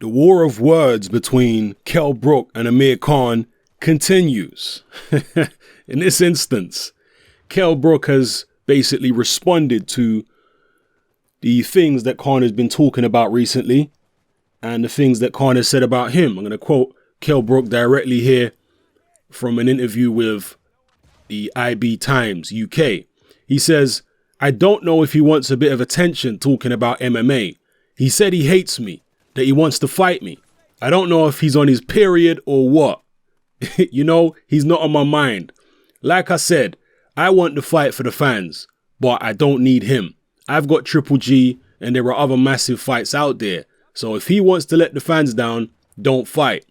The war of words between Kell Brook and Amir Khan continues. In this instance, Kell Brook has basically responded to the things that Khan has been talking about recently and the things that Khan has said about him. I'm going to quote Kell Brook directly here from an interview with the IB Times UK. He says, "I don't know if he wants a bit of attention talking about MMA. He said he hates me, that he wants to fight me. I don't know if he's on his period or what. You know, he's not on my mind. Like I said, I want to fight for the fans, but I don't need him. I've got Triple G and there are other massive fights out there. So if he wants to let the fans down, don't fight."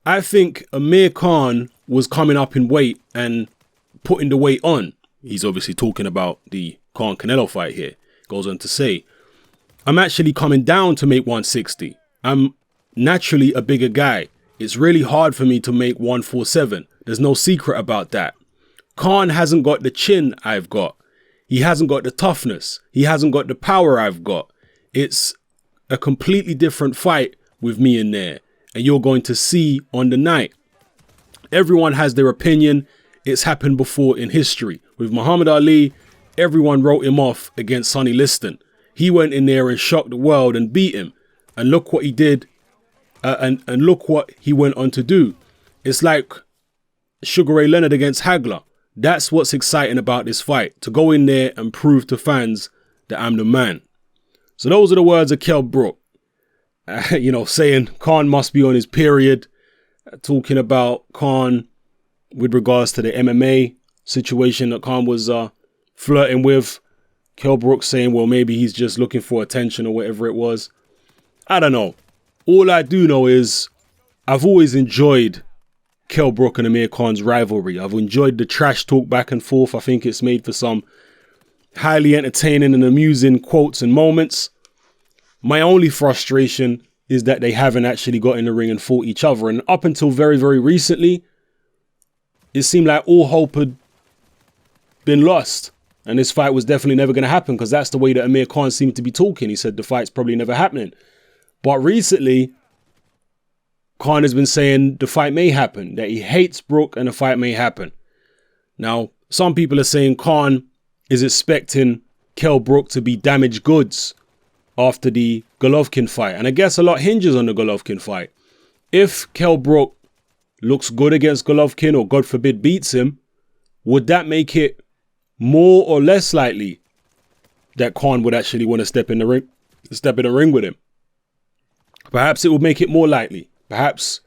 I think Amir Khan was coming up in weight and putting the weight on. He's obviously talking about the Khan-Canelo fight here. Goes on to say, "I'm actually coming down to make 160. I'm naturally a bigger guy. It's really hard for me to make 147. There's no secret about that. Khan hasn't got the chin I've got. He hasn't got the toughness. He hasn't got the power I've got. It's a completely different fight with me in there. And you're going to see on the night. Everyone has their opinion. It's happened before in history. With Muhammad Ali, everyone wrote him off against Sonny Liston. He went in there and shocked the world and beat him. And look what he did. And look what he went on to do. It's like Sugar Ray Leonard against Hagler. That's what's exciting about this fight. To go in there and prove to fans that I'm the man." So those are the words of Kell Brook. Saying Khan must be on his period. Talking about Khan with regards to the MMA situation that Khan was flirting with. Kell Brook saying, well, maybe he's just looking for attention or whatever it was. I don't know. All I do know is I've always enjoyed Kell Brook and Amir Khan's rivalry. I've enjoyed the trash talk back and forth. I think it's made for some highly entertaining and amusing quotes and moments. My only frustration is that they haven't actually got in the ring and fought each other. And up until very, very recently, it seemed like all hope had been lost. And this fight was definitely never going to happen because that's the way that Amir Khan seemed to be talking. He said the fight's probably never happening. But recently, Khan has been saying the fight may happen, that he hates Brook and the fight may happen. Now, some people are saying Khan is expecting Kell Brook to be damaged goods after the Golovkin fight. And I guess a lot hinges on the Golovkin fight. If Kell Brook looks good against Golovkin or God forbid beats him, would that make it more or less likely that Khan would actually want to step in the ring with him? Perhaps it would make it more likely. Perhaps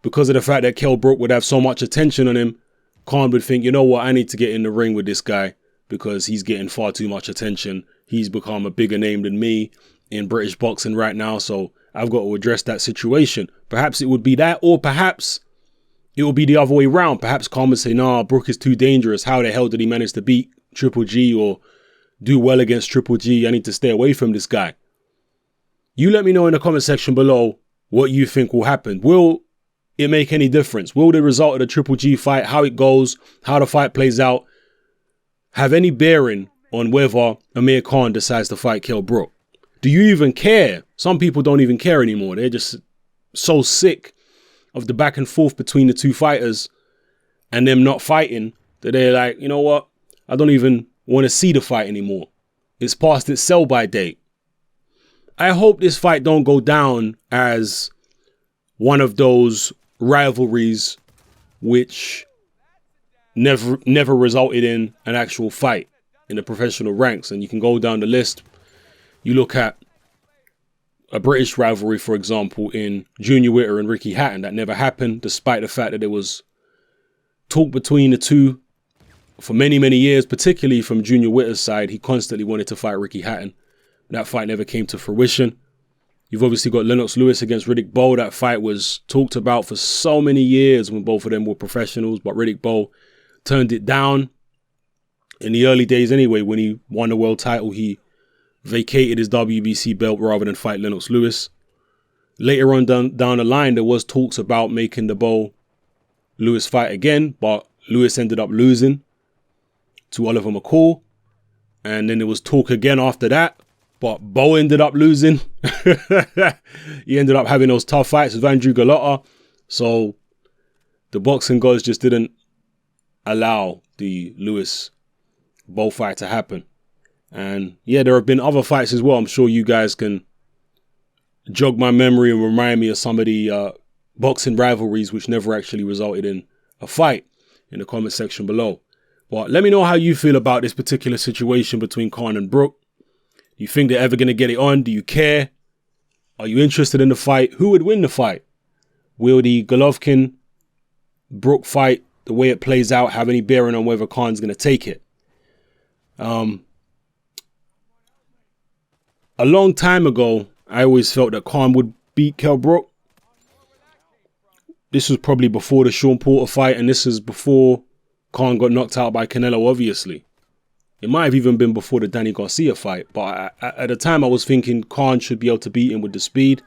because of the fact that Kell Brook would have so much attention on him, Khan would think, you know what, I need to get in the ring with this guy because he's getting far too much attention. He's become a bigger name than me in British boxing right now, so I've got to address that situation. Perhaps it would be that, or perhaps it would be the other way around. Perhaps Khan would say, nah, Brook is too dangerous. How the hell did he manage to beat Triple G or do well against Triple G? I need to stay away from this guy. You let me know in the comment section below what you think will happen. Will it make any difference? Will the result of the Triple G fight, how it goes, how the fight plays out, have any bearing on whether Amir Khan decides to fight Kell Brook? Do you even care? Some people don't even care anymore. They're just so sick of the back and forth between the two fighters and them not fighting that they're like, you know what? I don't even want to see the fight anymore. It's past its sell-by date. I hope this fight don't go down as one of those rivalries which never resulted in an actual fight in the professional ranks. And you can go down the list. You look at a British rivalry, for example, in Junior Witter and Ricky Hatton. That never happened, despite the fact that there was talk between the two for many, many years, particularly from Junior Witter's side. He constantly wanted to fight Ricky Hatton. That fight never came to fruition. You've obviously got Lennox Lewis against Riddick Bowe. That fight was talked about for so many years when both of them were professionals, but Riddick Bowe turned it down. In the early days anyway, when he won the world title, he vacated his WBC belt rather than fight Lennox Lewis. Later on down the line, there was talks about making the Bowe-Lewis fight again, but Lewis ended up losing to Oliver McCall. And then there was talk again after that, But Bo ended up losing. He ended up having those tough fights with Andrew Gallotta. So the boxing gods just didn't allow the Lewis-Bo fight to happen. And yeah, there have been other fights as well. I'm sure you guys can jog my memory and remind me of some of the boxing rivalries which never actually resulted in a fight in the comment section below. But let me know how you feel about this particular situation between Khan and Brook. Do you think they're ever going to get it on? Do you care? Are you interested in the fight? Who would win the fight? Will the Golovkin-Brook fight, the way it plays out, have any bearing on whether Khan's going to take it? A long time ago, I always felt that Khan would beat Kell Brook. This was probably before the Sean Porter fight, and this is before Khan got knocked out by Canelo, obviously. It might have even been before the Danny Garcia fight, but at the time I was thinking Khan should be able to beat him with the speed.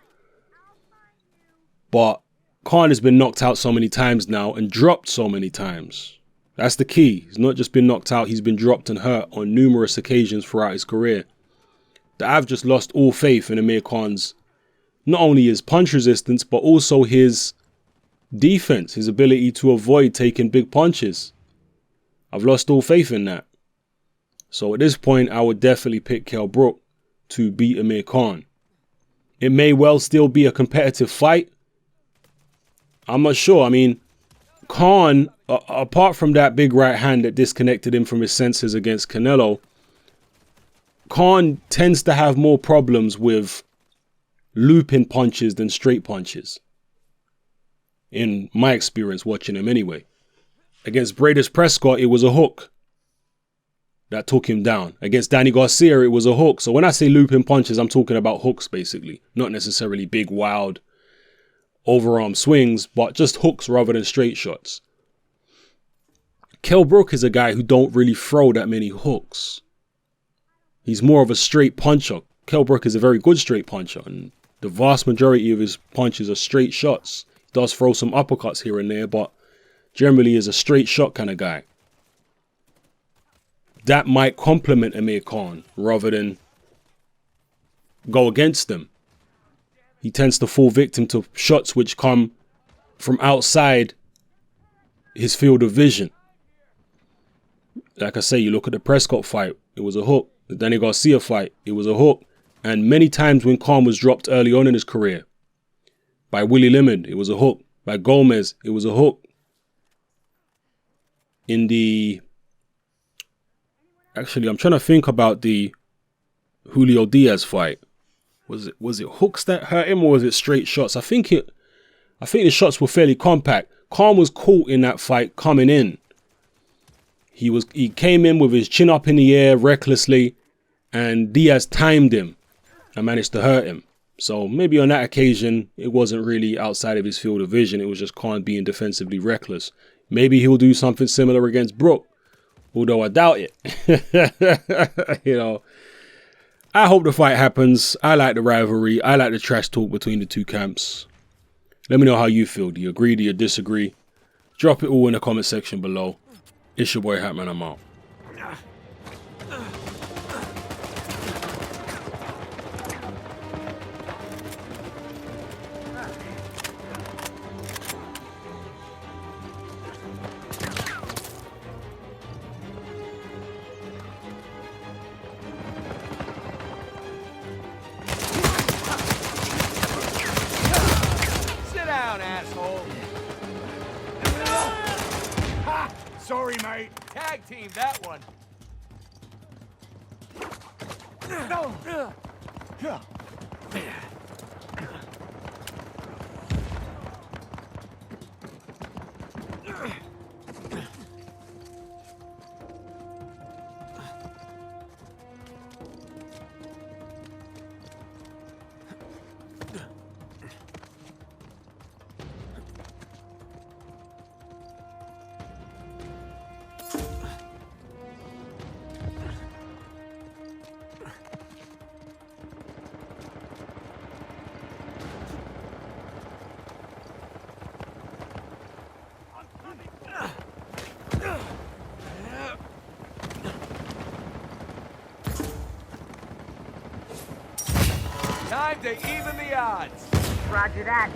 But Khan has been knocked out so many times now and dropped so many times. That's the key. He's not just been knocked out, he's been dropped and hurt on numerous occasions throughout his career. That I've just lost all faith in Amir Khan's, not only his punch resistance, but also his defense, his ability to avoid taking big punches. I've lost all faith in that. So at this point, I would definitely pick Kell Brook to beat Amir Khan. It may well still be a competitive fight. I'm not sure. I mean, Khan, apart from that big right hand that disconnected him from his senses against Canelo, Khan tends to have more problems with looping punches than straight punches. In my experience watching him anyway. Against Bradus Prescott, it was a hook that took him down. Against Danny Garcia, it was a hook. So when I say looping punches, I'm talking about hooks basically. Not necessarily big, wild, overarm swings, but just hooks rather than straight shots. Kell Brook is a guy who don't really throw that many hooks. He's more of a straight puncher. Kell Brook is a very good straight puncher, and the vast majority of his punches are straight shots. He does throw some uppercuts here and there, but generally is a straight shot kind of guy. That might complement Amir Khan rather than go against him. He tends to fall victim to shots which come from outside his field of vision. Like I say, you look at the Prescott fight, it was a hook. The Danny Garcia fight, it was a hook. And many times when Khan was dropped early on in his career, by Willie Lemon, it was a hook. By Gomez, it was a hook. In the... Actually, I'm trying to think about the Julio Diaz fight. Was it hooks that hurt him or was it straight shots? I think the shots were fairly compact. Khan was caught in that fight coming in. He came in with his chin up in the air recklessly, and Diaz timed him and managed to hurt him. So maybe on that occasion, it wasn't really outside of his field of vision. It was just Khan being defensively reckless. Maybe he'll do something similar against Brook, although I doubt it. You know, I hope the fight happens. I like the rivalry. I like the trash talk between the two camps. Let me know how you feel. Do you agree? Do you disagree? Drop it all in the comment section below. It's your boy Hatman. I'm out. Sorry, mate. Tag team that one. Time to even the odds. Roger that.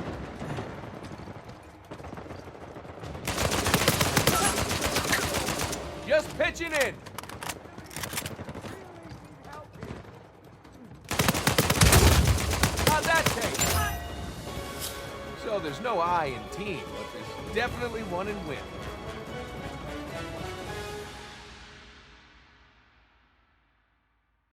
Just pitching in. How'd that take? So there's no I in team, but there's definitely one in win.